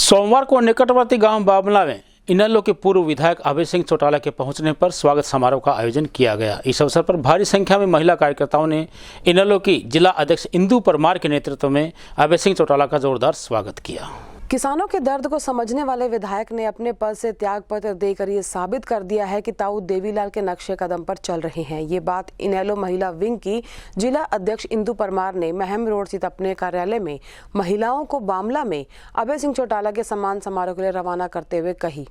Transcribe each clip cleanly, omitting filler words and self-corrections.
सोमवार को निकटवर्ती गांव बामला में इनेलो के पूर्व विधायक अभय सिंह चौटाला के पहुंचने पर स्वागत समारोह का आयोजन किया गया। इस अवसर पर भारी संख्या में महिला कार्यकर्ताओं ने इनेलो की जिला अध्यक्ष इंदु परमार के नेतृत्व में अभय सिंह चौटाला का जोरदार स्वागत किया। किसानों के दर्द को समझने वाले विधायक ने अपने पद से त्याग पत्र देकर ये साबित कर दिया है कि ताऊ देवीलाल के नक्शे कदम पर चल रहे हैं। ये बात इनेलो महिला विंग की जिला अध्यक्ष इंदु परमार ने महम रोड स्थित अपने कार्यालय में महिलाओं को बामला में अभय सिंह चौटाला के सम्मान समारोह के लिए रवाना करते हुए कही।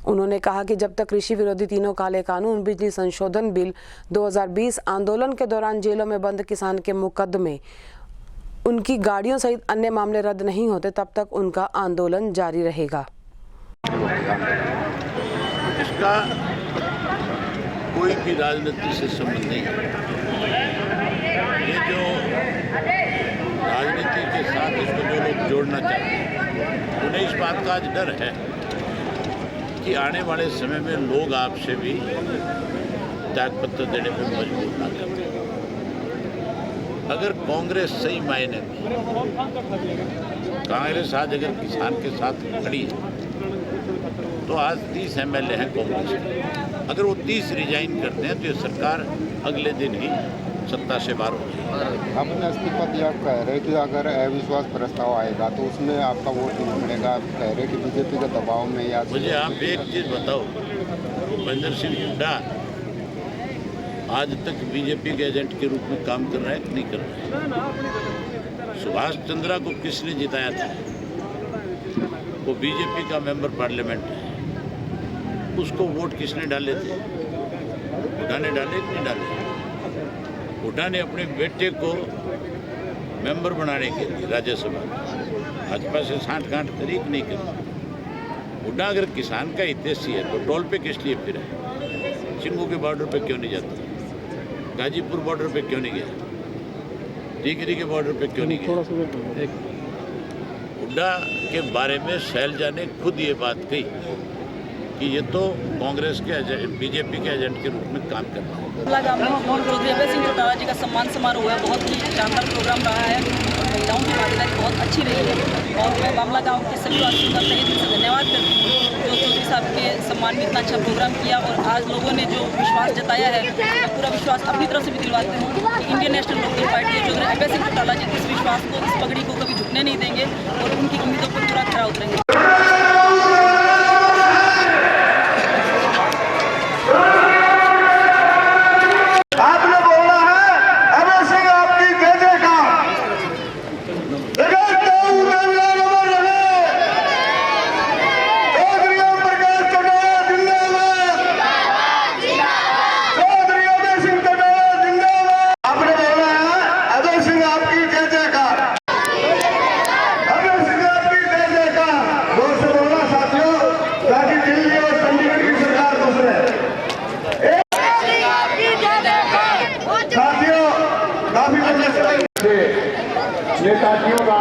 उन्होंने कहा कि जब तक कृषि विरोधी तीनों काले कानून, बिजली संशोधन बिल 2020 आंदोलन के दौरान जेलों में बंद किसान के मुकदमे, उनकी गाड़ियों सहित अन्य मामले रद्द नहीं होते, तब तक उनका आंदोलन जारी रहेगा। इसका कोई भी राजनीति से संबंध नहीं है। ये जो राजनीति के साथ इसको जो लोग जोड़ना चाहते हैं, उन्हें इस बात का आज डर है कि आने वाले समय में लोग आपसे भी त्यागपत्र देने पर मजबूर ना करें। अगर कांग्रेस सही मायने में कांग्रेस आज अगर किसान के साथ खड़ी है तो आज 30 एमएलए हैं कांग्रेस के। अगर वो 30 रिजाइन करते हैं तो ये सरकार अगले दिन ही सत्ता से बाहर हो जाएगी। हमने इस्तीफा दिया, कह रहे कि अगर अविश्वास प्रस्ताव आएगा तो उसमें आपका वोट नहीं मिलेगा। आप कह रहे कि बीजेपी के दबाव में या मुझे आप एक चीज़ बताओ, भूपेंद्र सिंह हुड्डा आज तक बीजेपी के एजेंट के रूप में काम कर रहा है कि नहीं कर रहा है? सुभाष चंद्रा को किसने जिताया था? वो बीजेपी का मेंबर पार्लियामेंट है, उसको वोट किसने डाले थे? हुड्डा ने डाले कि नहीं डाले? हुड्डा ने अपने बेटे को मेंबर बनाने के लिए राज्यसभा भाजपा से सांठ-गांठ करी कि नहीं करी? हुड्डा अगर किसान का हितैषी है तो टोल पे किस लिए फिरा है? चिंगू के बॉर्डर पे क्यों नहीं जाता? गाजीपुर बॉर्डर पे क्यों नहीं गया? टिकरी के बॉर्डर पे क्यों नहीं गया? हुड्डा के बारे में शैलजा ने खुद ये बात कही कि ये तो कांग्रेस के बीजेपी के एजेंट के रूप में काम कर रहा है। अभय सिंह चौटाला जी का सम्मान समारोह हुआ, बहुत ही शानदार प्रोग्राम रहा है। महिलाओं की भागीदारी बहुत अच्छी रही है और मैं बामला गाँव के सभी वासियों का तहे दिल से धन्यवाद करती हूँ जो चौधरी साहब के सम्मान में इतना अच्छा प्रोग्राम किया। और आज लोगों ने जो विश्वास जताया है, मैं पूरा विश्वास अपनी तरफ से भी दिलवाती हूँ कि इंडियन नेशनल लोकदल पार्टी है जो अभय सिंह चौटाला जी इस विश्वास को, इस पगड़ी को कभी झुकने नहीं देंगे और उनकी उम्मीदों पर पूरा खरा उतरेंगे। नेताजियों का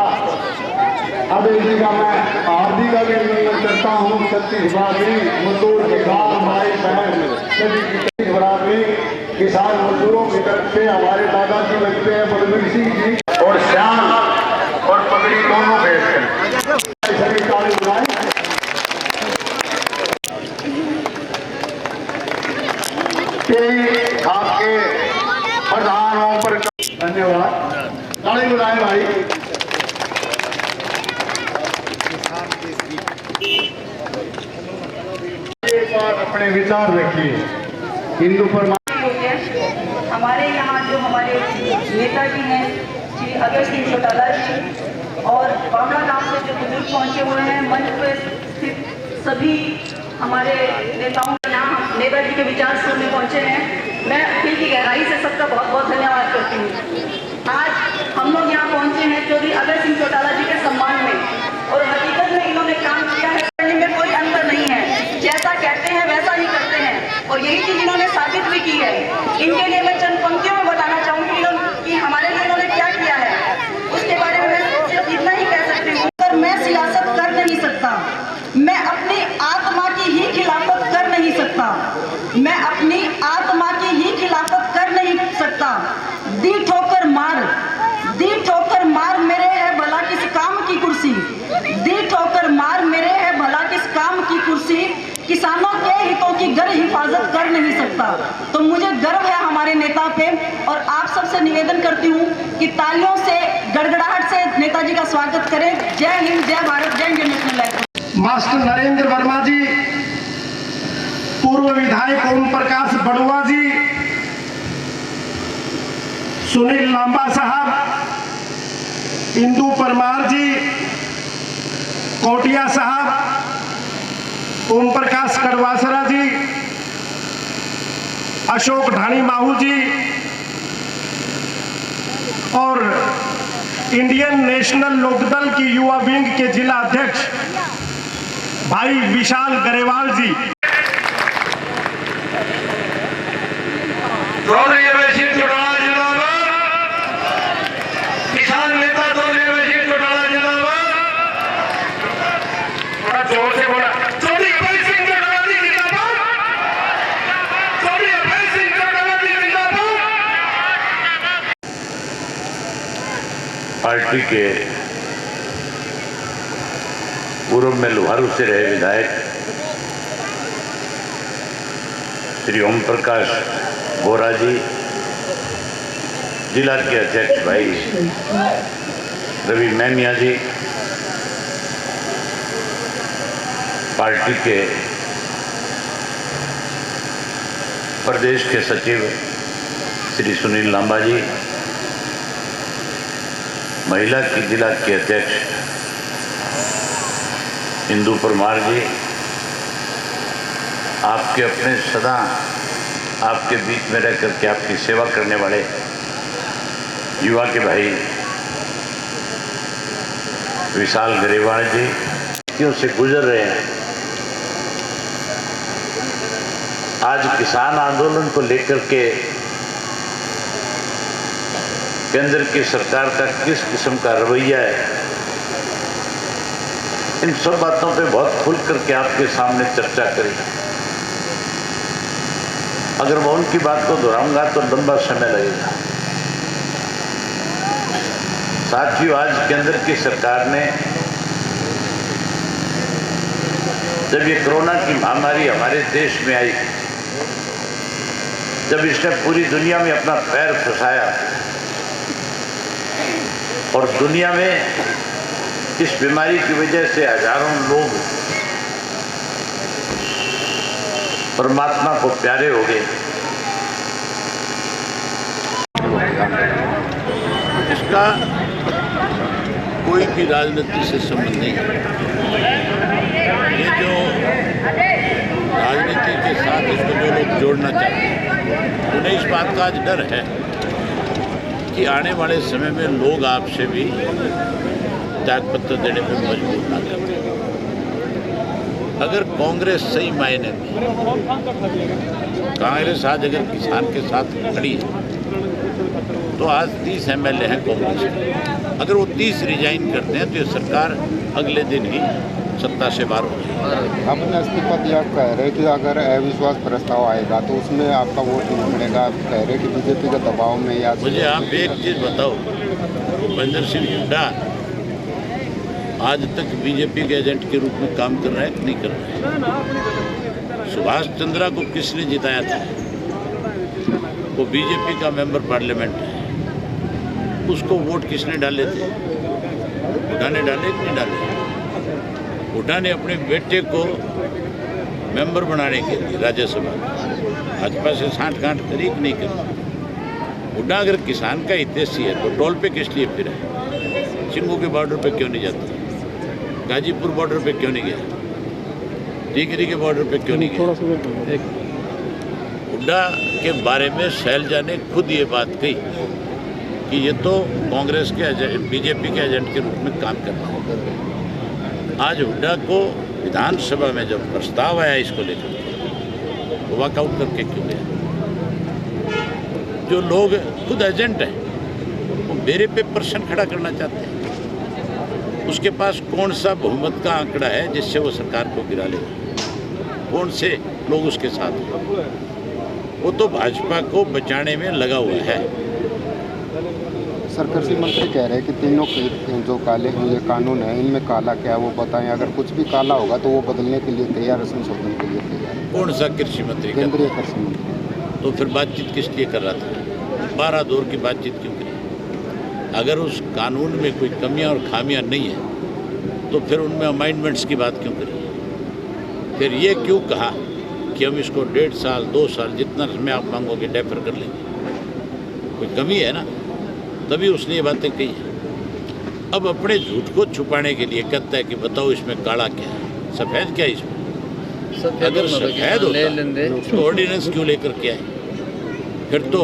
अभय जी का मैं हार्दिक अभिनंदन करता हूँ। छत्तीसगढ़ी मजदूर किसान भाई बहन सभी की बराबरी किसान मजदूरों की तरफ से हमारे दादाजी लगते हैं बलबीर सिंह जी और श्याम और पगड़ी दोनों भेजते सभी ताली बुलाएं। आपके प्रधानों पर धन्यवाद, ताली बुलाएं भाई। एक बार अपने विचार रखिए। हिंदू परमार हमारे यहाँ जो हमारे नेताजी हैं श्री अभय सिंह चौटाला जी और बामला गांव से जो बुजुर्ग पहुंचे हुए हैं, मंच पर स्थित सभी हमारे नेताओं के यहाँ नेताजी के विचार सुनने पहुंचे हैं। मैं दिल की गहराई से सबका बहुत बहुत धन्यवाद करती हूँ। आज हम लोग यहाँ पहुंचे हैं चौधरी अभय सिंह चौटाला जी के सम्मान में और हकीकत में इन्होंने काम किया है, करने में कोई अंतर नहीं है। जैसा कहते हैं वैसा ही करते हैं और यही चीज इन्होंने साबित भी की है। इनके लिए मैं चंद पंक्तियों में बताना चाहूँगी कि हमारे लिए इन्होंने क्या किया है, उसके बारे में मैं सिर्फ इतना ही कह सकती हूँ। पर मैं सियासत कर नहीं सकता, मैं अपनी आत्मा की ही खिलाफत कर नहीं सकता, मैं अपनी आत्मा की ही खिलाफत कर नहीं सकता। दी ठोकर मार, दी ठोकर मार मेरे है भला किस काम की कुर्सी, दी ठोकर मार नहीं सकता। तो मुझे गर्व है हमारे नेता पे और आप सबसे निवेदन करती हूँ कि तालियों से, गड़गड़ाहट से नेताजी का स्वागत करें। जय हिंद, जय भारत, जय Indian national life. Master Narendra Verma ji, पूर्व विधायक ओम प्रकाश बड़ुआ जी, सुनील लांबा साहब, इंदू परमार जी, कोटिया साहब, ओम प्रकाश कड़वासरा जी, अशोक ढाणी माहू जी और इंडियन नेशनल लोकदल की युवा विंग के जिला अध्यक्ष भाई विशाल गरेवाल जी। किसान नेता थोड़ा जोर से बोला। पार्टी के पूर्व में लोहारू से रहे विधायक श्री ओम प्रकाश बोरा जी, जिला के अध्यक्ष भाई रवि मैमिया जी, पार्टी के प्रदेश के सचिव श्री सुनील लांबा जी, महिला की जिला के अध्यक्ष इंदू परमार जी, आपके अपने सदा आपके बीच में रह करके आपकी सेवा करने वाले युवा के भाई विशाल गरेवाल जी, क्यों से गुजर रहे हैं। आज किसान आंदोलन को लेकर के केंद्र की सरकार का किस किस्म का रवैया है, इन सब बातों पे बहुत खुल करके आपके सामने चर्चा करी। अगर मैं उनकी बात को दोहराऊंगा तो लंबा समय लगेगा। साथियों, आज केंद्र की सरकार ने जब ये कोरोना की महामारी हमारे देश में आई, जब इसने पूरी दुनिया में अपना पैर फंसाया और दुनिया में इस बीमारी की वजह से हजारों लोग परमात्मा को प्यारे हो गए, इसका कोई भी राजनीति से संबंध नहीं है। ये जो राजनीति के साथ इसको जो लोग जोड़ना चाहते हैं, उन्हें इस बात का आज डर है कि आने वाले समय में लोग आपसे भी त्यागपत्र देने पर मजबूर ना करते। अगर कांग्रेस सही मायने में, कांग्रेस आज अगर किसान के साथ खड़ी है तो आज 30 एमएलए हैं कांग्रेस के। अगर वो 30 रिजाइन करते हैं तो ये सरकार अगले दिन ही सत्ता से बाहर हो जाएगी। अपने इस्तीफा दिया, कह रहे कि अगर अविश्वास प्रस्ताव आएगा तो उसमें आपका वोट नहीं मिलेगा। कह रहे कि बीजेपी के दबाव में या मुझे आप एक चीज़ बताओ, भूपेंद्र सिंह हुड्डा आज तक बीजेपी के एजेंट के रूप में काम कर रहा है कि नहीं कर रहा है? सुभाष चंद्रा को किसने जिताया था? वो बीजेपी का मेंबर पार्लियामेंट है, उसको वोट किसने डाले थे? हुड्डा ने डाले कि नहीं डाले? हुड्डा ने अपने बेटे को मेंबर बनाने के लिए राज्यसभा भाजपा से सांठ-गांठ करी कि नहीं करी? हुड्डा अगर किसान का हितैषी है तो टोल पे किस लिए फिरा है? चिंगू के बॉर्डर पे क्यों नहीं जाता? गाजीपुर बॉर्डर पे क्यों नहीं गया? टीकरी के बॉर्डर पे क्यों नहीं गया? हुड्डा के बारे में शैलजा ने खुद ये बात कही कि ये तो कांग्रेस के बीजेपी के एजेंट के रूप में काम कर रहा है। आज हुड्डा को विधानसभा में जब प्रस्ताव आया इसको लेकर, वो वॉकआउट करके क्यों गया? जो लोग खुद एजेंट हैं वो मेरे पे प्रश्न खड़ा करना चाहते हैं। उसके पास कौन सा बहुमत का आंकड़ा है जिससे वो सरकार को गिरा लेगा? कौन से लोग उसके साथ हैं? वो तो भाजपा को बचाने में लगा हुआ है। सर कृषि मंत्री कह रहे हैं कि तीनों के जो काले ये कानून है इनमें काला क्या है वो बताएं, अगर कुछ भी काला होगा तो वो बदलने के लिए तैयार है, संशोधन के लिए तैयार है। कौन सा कृषि मंत्री? केंद्रीय कृषि मंत्री। तो फिर बातचीत किस लिए कर रहा था? 12 दौर की बातचीत क्यों करी? अगर उस कानून में कोई कमियां और खामियां नहीं है तो फिर उनमें अमेंडमेंट्स की बात क्यों करी? फिर ये क्यों कहा कि हम इसको 1.5 साल 2 साल जितना समय आप मांगोगे डेफर कर लेंगे? कोई कमी है ना, तभी उसने ये बातें कही है। अब अपने झूठ को छुपाने के लिए कहता है कि बताओ इसमें काला क्या है, सफ़ेद क्या है इसमें? अगर सफ़ेद होता तो ऑर्डिनेंस क्यों लेकर के आए? फिर तो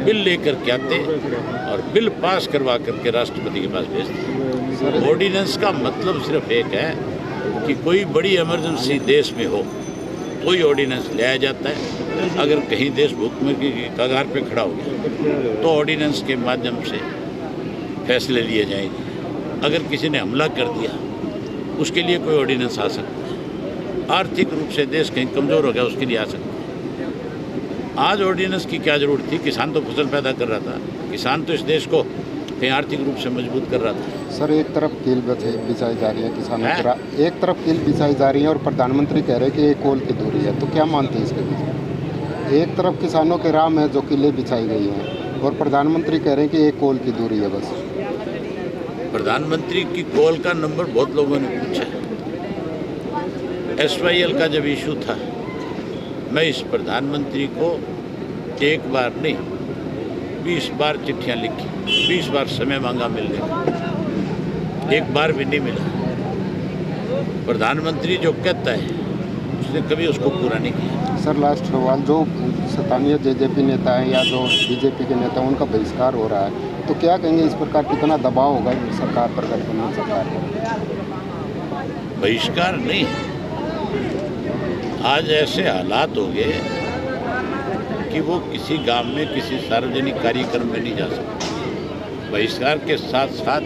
बिल लेकर के आते और बिल पास करवा करके राष्ट्रपति के पास भेजते। ऑर्डिनेंस का मतलब सिर्फ एक है कि कोई बड़ी इमरजेंसी देश में हो तो ही ऑर्डिनेंस लाया जाता है। अगर कहीं देश भूखमरी की कगार पे खड़ा हो गया तो ऑर्डिनेंस के माध्यम से फैसले लिए जाएंगे। अगर किसी ने हमला कर दिया उसके लिए कोई ऑर्डिनेंस आ सकता है। आर्थिक रूप से देश कहीं कमज़ोर हो गया उसके लिए आ सकता है। आज ऑर्डिनेंस की क्या जरूरत थी? किसान तो फसल पैदा कर रहा था, किसान तो इस देश को कहीं आर्थिक रूप से मजबूत कर रहा था। सर एक तरफ कील बिछाई जा रही है किसानों की, एक तरफ कील बिछाई जा रही है और प्रधानमंत्री कह रहे हैं कि 1 कोल की दूरी है, तो क्या मानते हैं इसके बीच? एक तरफ किसानों के राम है जो किले बिछाई गई हैं और प्रधानमंत्री कह रहे हैं कि 1 कोल की दूरी है बस। प्रधानमंत्री की कॉल का नंबर बहुत लोगों ने पूछा। SYL का जब इशू था मैं इस प्रधानमंत्री को 1 बार नहीं 20 बार चिट्ठियां लिखी, 20 बार समय मांगा मिलने का, 1 बार भी नहीं मिला। प्रधानमंत्री जो कहता है उसने कभी उसको पूरा नहीं किया। सर लास्ट सवाल, जो स्थानीय JJP नेता हैं या जो BJP के नेता हैं उनका बहिष्कार हो रहा है, तो क्या कहेंगे इस प्रकार कितना दबाव होगा सरकार पर, गठबंधन सरकार पर? बहिष्कार नहीं, आज ऐसे हालात हो गए कि वो किसी गांव में किसी सार्वजनिक कार्यक्रम में नहीं जा सकते। बहिष्कार के साथ साथ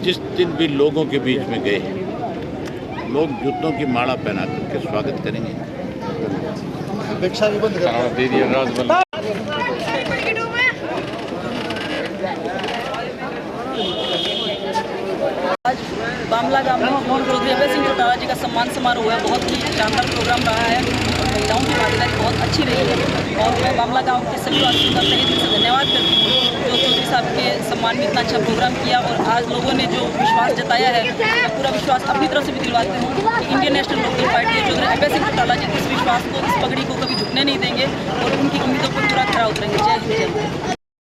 जिस दिन भी लोगों के बीच में गए लोग जूतों की माला पहना करके स्वागत करेंगे। आज बामला गांव में चौधरी अभय सिंह चौटाला जी का सम्मान समारोह है। बहुत ही शानदार प्रोग्राम रहा है और महिलाओं की भागीदारी बहुत अच्छी रही है और मैं बामला गांव के सभी वासियों का तहे दिल से धन्यवाद करती हूँ जो चौधरी साहब के सम्मान में इतना अच्छा प्रोग्राम किया। और आज लोगों ने जो विश्वास जताया है, मैं पूरा विश्वास अपनी तरफ से भी दिलवाती हूँ कि Indian national Lokdal party Chaudhary Abhay Singh Chautala ji इस विश्वास को, इस पगड़ी को कभी झुकने नहीं देंगे और उनकी उम्मीदों पर पूरा खरा उतरेंगे। जय हिंद, जय भारत।